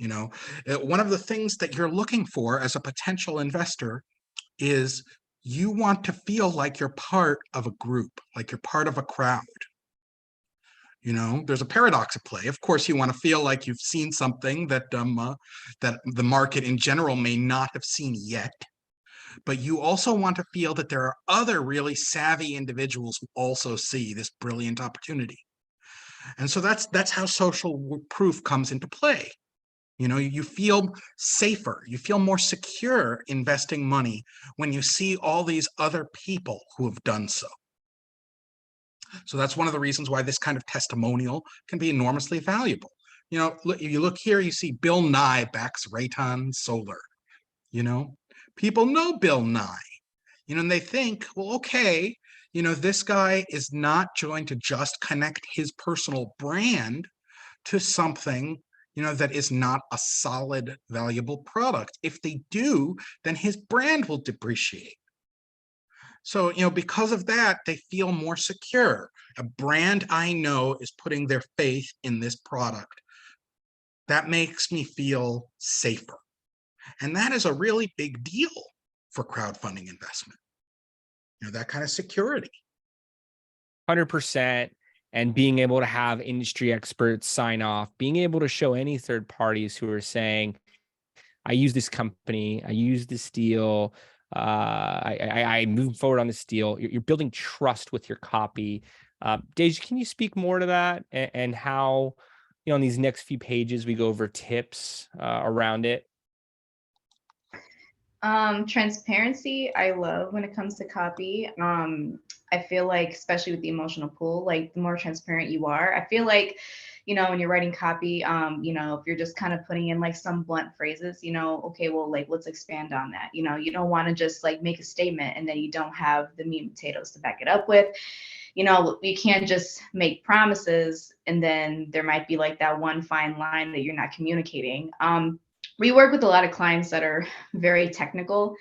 One of the things that you're looking for as a potential investor is you want to feel like you're part of a group, like you're part of a crowd. There's a paradox at play. Of course, you want to feel like you've seen something that that the market in general may not have seen yet. But you also want to feel that there are other really savvy individuals who also see this brilliant opportunity. And so that's how social proof comes into play. You feel safer, you feel more secure investing money when you see all these other people who have done so. So that's one of the reasons why this kind of testimonial can be enormously valuable. You look here, you see Bill Nye backs Rayton Solar. People know Bill Nye, and they think, well, okay, this guy is not going to just connect his personal brand to something that is not a solid, valuable product. If they do, then his brand will depreciate. So, because of that, they feel more secure. A brand I know is putting their faith in this product. That makes me feel safer. And that is a really big deal for crowdfunding investment. That kind of security. 100%. and being able to have industry experts sign off, being able to show any third parties who are saying, I use this company, I use this deal, I move forward on this deal. You're building trust with your copy. Dejah, can you speak more to that and how, on these next few pages, we go over tips around it? Transparency, I love when it comes to copy. I feel like, especially with the emotional pull, like the more transparent you are, I feel like, when you're writing copy, if you're just kind of putting in like some blunt phrases, okay, well, like, let's expand on that. You don't want to just like make a statement and then you don't have the meat and potatoes to back it up with. You can't just make promises and then there might be like that one fine line that you're not communicating. We work with a lot of clients that are very technical,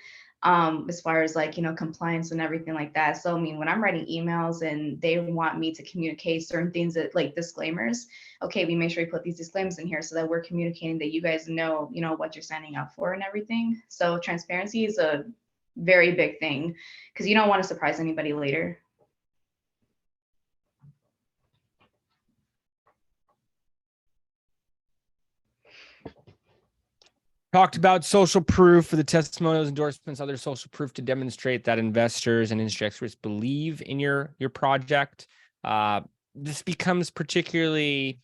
as far as like, compliance and everything like that. So, I mean, when I'm writing emails and they want me to communicate certain things that like disclaimers, okay, we make sure we put these disclaimers in here so that we're communicating that you guys know, what you're signing up for and everything. So transparency is a very big thing because you don't want to surprise anybody later. Talked about social proof for the testimonials, endorsements, other social proof to demonstrate that investors and industry experts believe in your project. This becomes particularly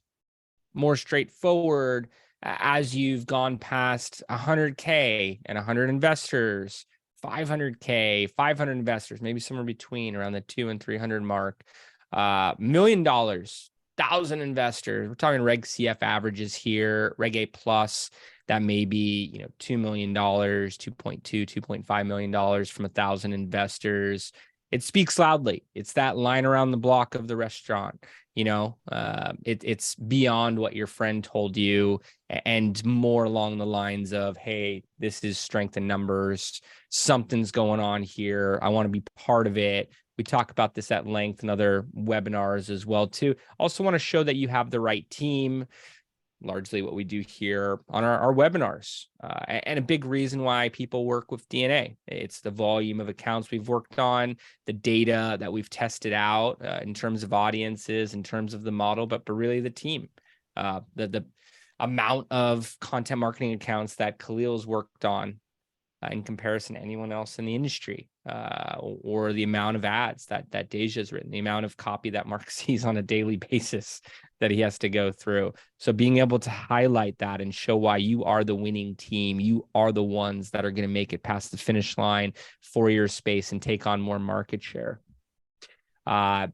more straightforward as you've gone past 100K and 100 investors, 500K, 500 investors, maybe somewhere between around the 200 and 300 mark, $1 million, 1,000 investors. We're talking Reg CF averages here, Reg A plus. That may be, $2 million, $2.2, $2.5 million from 1,000 investors. It speaks loudly. It's that line around the block of the restaurant. It's beyond what your friend told you and more along the lines of, hey, this is strength in numbers. Something's going on here. I want to be part of it. We talk about this at length in other webinars as well, too. Also want to show that you have the right team. Largely what we do here on our webinars. And a big reason why people work with DNA. It's the volume of accounts we've worked on, the data that we've tested out in terms of audiences, in terms of the model, but really the team. The amount of content marketing accounts that Khalil's worked on in comparison to anyone else in the industry, or the amount of ads that Dejah's written, the amount of copy that Mark sees on a daily basis that he has to go through. So being able to highlight that and show why you are the winning team, you are the ones that are going to make it past the finish line for your space and take on more market share. Khalil,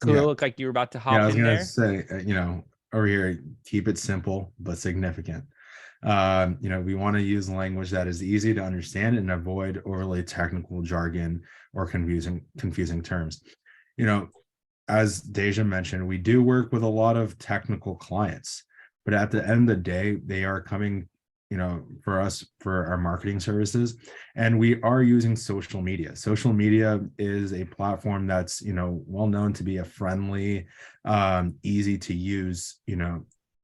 looked like you were about to hop in there. I was going to say, over here, keep it simple, but significant. We want to use language that is easy to understand and avoid overly technical jargon or confusing terms. As Dejah mentioned, we do work with a lot of technical clients, but at the end of the day, they are coming, for us for our marketing services, and we are using social media. Social media is a platform that's, well known to be a friendly, easy to use,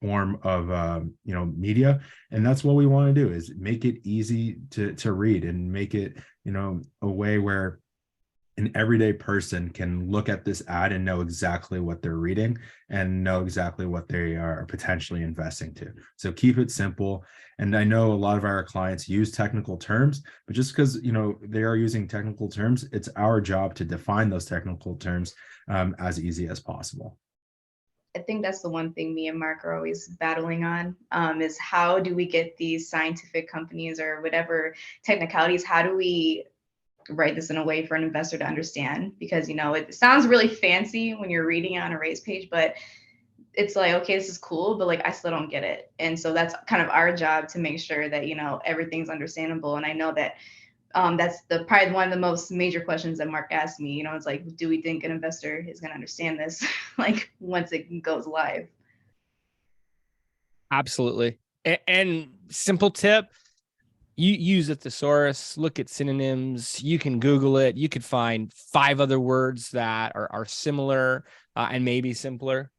form of media, and that's what we want to do, is make it easy to read and make it a way where an everyday person can look at this ad and know exactly what they're reading and know exactly what they are potentially investing to. So keep it simple. And I know a lot of our clients use technical terms, but just because they are using technical terms, it's our job to define those technical terms as easy as possible. I think that's the one thing me and Mark are always battling on, is how do we get these scientific companies or whatever technicalities, how do we write this in a way for an investor to understand? Because, it sounds really fancy when you're reading it on a raise page, but it's like, okay, this is cool, but like, I still don't get it. And so that's kind of our job to make sure that, everything's understandable. And I know that that's probably one of the most major questions that Mark asked me. It's like, do we think an investor is going to understand this like once it goes live? Absolutely. And simple tip, you use a thesaurus, look at synonyms, you can Google it, you could find 5 other words that are similar and maybe simpler.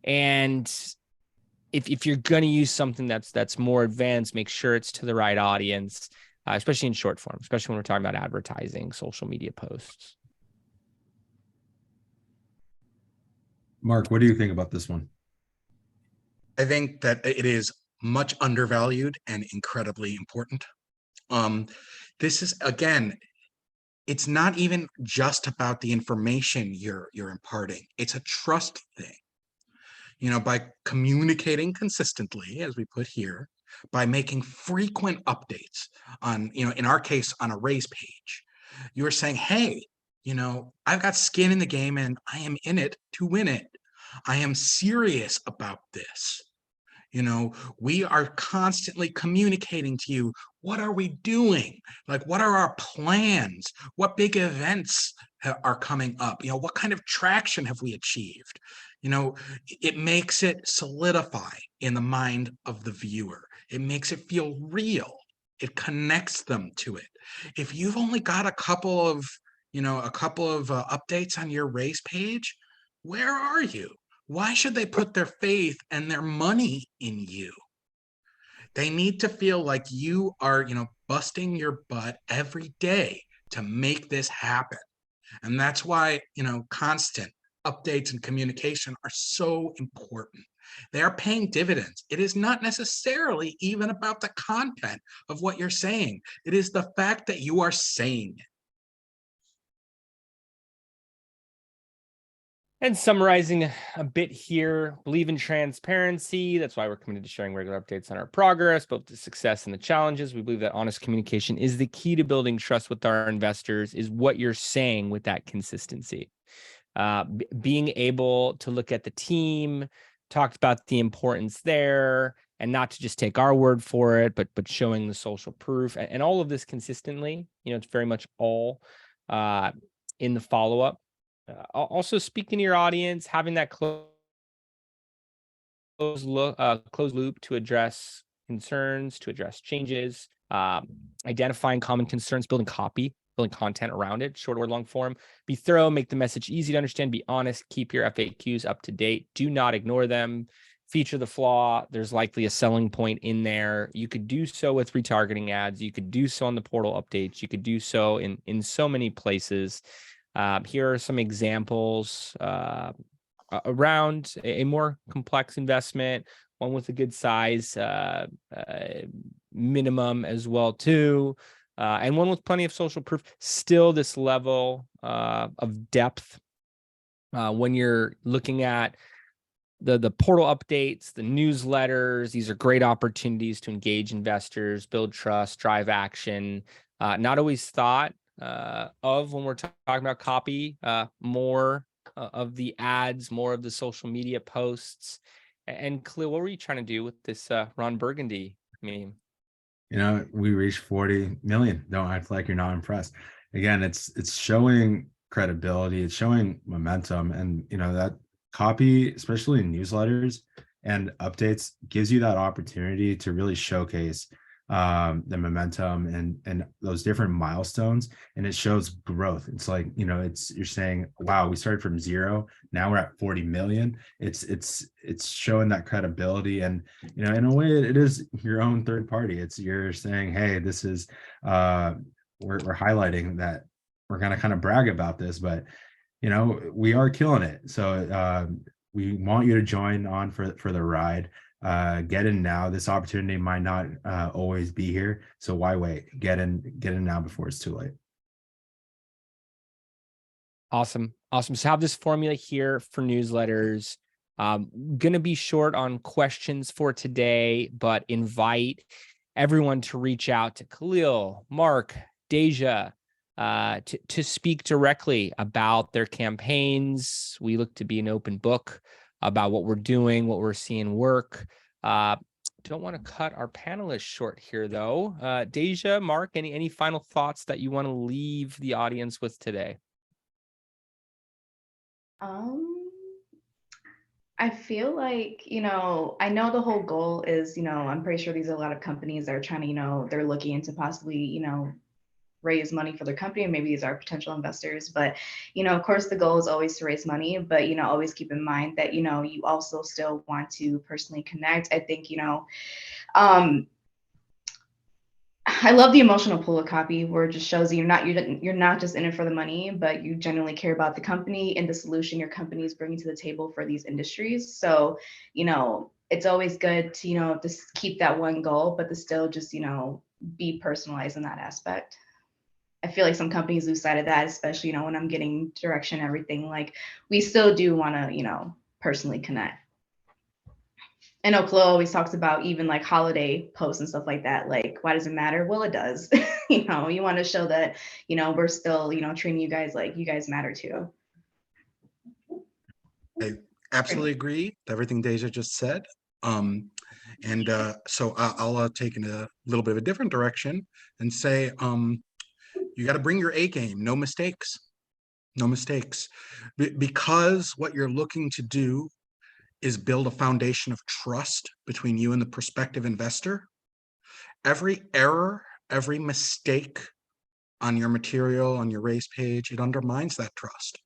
And if you're going to use something that's more advanced, make sure it's to the right audience, especially in short form, especially when we're talking about advertising, social media posts. Mark, what do you think about this one? I think that it is much undervalued and incredibly important. This is, again, it's not even just about the information you're imparting. It's a trust thing. By communicating consistently, as we put here, by making frequent updates on, in our case, on a raise page, you're saying, hey, I've got skin in the game and I am in it to win it. I am serious about this. We are constantly communicating to you. What are we doing? Like, what are our plans? What big events are coming up? What kind of traction have we achieved? It makes it solidify in the mind of the viewer. It makes it feel real. It connects them to it. If you've only got a couple of updates on your race page, where are you? Why should they put their faith and their money in you? They need to feel like you are, busting your butt every day to make this happen. And that's why, constant updates and communication are so important. They are paying dividends. It is not necessarily even about the content of what you're saying. It is the fact that you are saying it. And summarizing a bit here, believe in transparency. That's why we're committed to sharing regular updates on our progress, both the success and the challenges. We believe that honest communication is the key to building trust with our investors, is what you're saying with that consistency. Being able to look at the team, talked about the importance there, and not to just take our word for it, but showing the social proof and all of this consistently. It's very much all in the follow-up. Also speaking to your audience, having that closed loop to address concerns, to address changes, identifying common concerns, building copy, building content around it, short or long form. Be thorough, make the message easy to understand, be honest, keep your FAQs up to date. Do not ignore them. Feature the flaw. There's likely a selling point in there. You could do so with retargeting ads. You could do so on the portal updates. You could do so in so many places. Here are some examples around a more complex investment, one with a good size minimum as well too, and one with plenty of social proof. Still this level of depth when you're looking at the portal updates, the newsletters. These are great opportunities to engage investors, build trust, drive action. Not always thought of when we're talking about copy, more of the ads, more of the social media posts. And Khalil, what were you trying to do with this Ron Burgundy meme? We reached 40 million. Don't act like you're not impressed. Again, it's showing credibility, it's showing momentum, and that copy, especially in newsletters and updates, gives you that opportunity to really showcase the momentum and those different milestones, and it shows growth. It's like, you're saying, wow, we started from 0, now we're at 40 million. It's showing that credibility, and in a way it is your own third party. You're saying, hey, this is we're highlighting that we're going to kind of brag about this, but we are killing it. So we want you to join on for the ride. Get in now. This opportunity might not always be here, so why wait? Get in now before it's too late. Awesome. So have this formula here for newsletters. Gonna be short on questions for today, but invite everyone to reach out to Khalil, Mark, Dejah, to speak directly about their campaigns. We look to be an open book about what we're doing, what we're seeing work. Don't want to cut our panelists short here, though. Dejah, Mark, any final thoughts that you want to leave the audience with today? I feel like, I know the whole goal is, I'm pretty sure these are a lot of companies that are trying to, they're looking into possibly, raise money for their company, and maybe these are potential investors. But, of course, the goal is always to raise money, but, always keep in mind that, you also still want to personally connect. I think, I love the emotional pull of copy where it just shows you're not just in it for the money, but you genuinely care about the company and the solution your company is bringing to the table for these industries. So, it's always good to, just keep that one goal, but to still just, be personalized in that aspect. I feel like some companies lose sight of that, especially, when I'm getting direction, everything. Like, we still do want to, personally connect. I know Chloe always talks about even like holiday posts and stuff like that. Like, why does it matter? Well, it does. You want to show that, we're still, treating you guys like you guys matter too. I absolutely agree with everything Dejah just said. So I'll take in a little bit of a different direction and say, you got to bring your A game. No mistakes. No mistakes. Because what you're looking to do is build a foundation of trust between you and the prospective investor. Every error, every mistake on your material, on your raise page, it undermines that trust.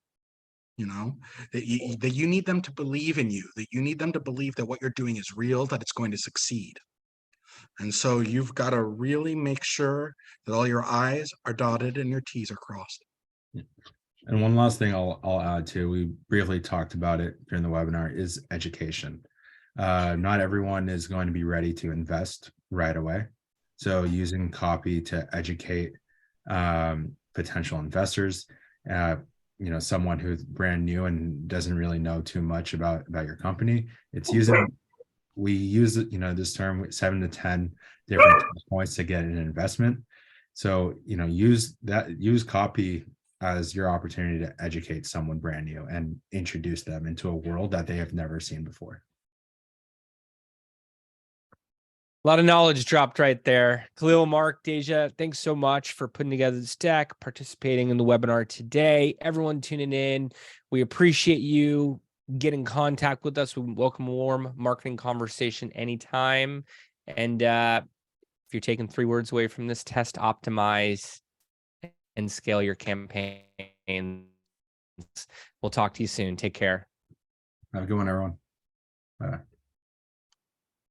That you need them to believe in you, that you need them to believe that what you're doing is real, that it's going to succeed. And so you've got to really make sure that all your I's are dotted and your T's are crossed. And one last thing I'll add to, we briefly talked about it during the webinar, is education. Not everyone is going to be ready to invest right away. So using copy to educate potential investors, someone who's brand new and doesn't really know too much about your company, we use this term 7 to 10 different points to get an investment. So use copy as your opportunity to educate someone brand new and introduce them into a world that they have never seen before. A lot of knowledge dropped right there. Khalil, Mark, Dejah, thanks so much for putting together this deck, participating in the webinar today. Everyone tuning in, we appreciate you. Get in contact with us. We welcome a warm marketing conversation anytime. And if you're taking 3 words away from this, test, optimize, and scale your campaigns. We'll talk to you soon. Take care. Have a good one, everyone. Bye.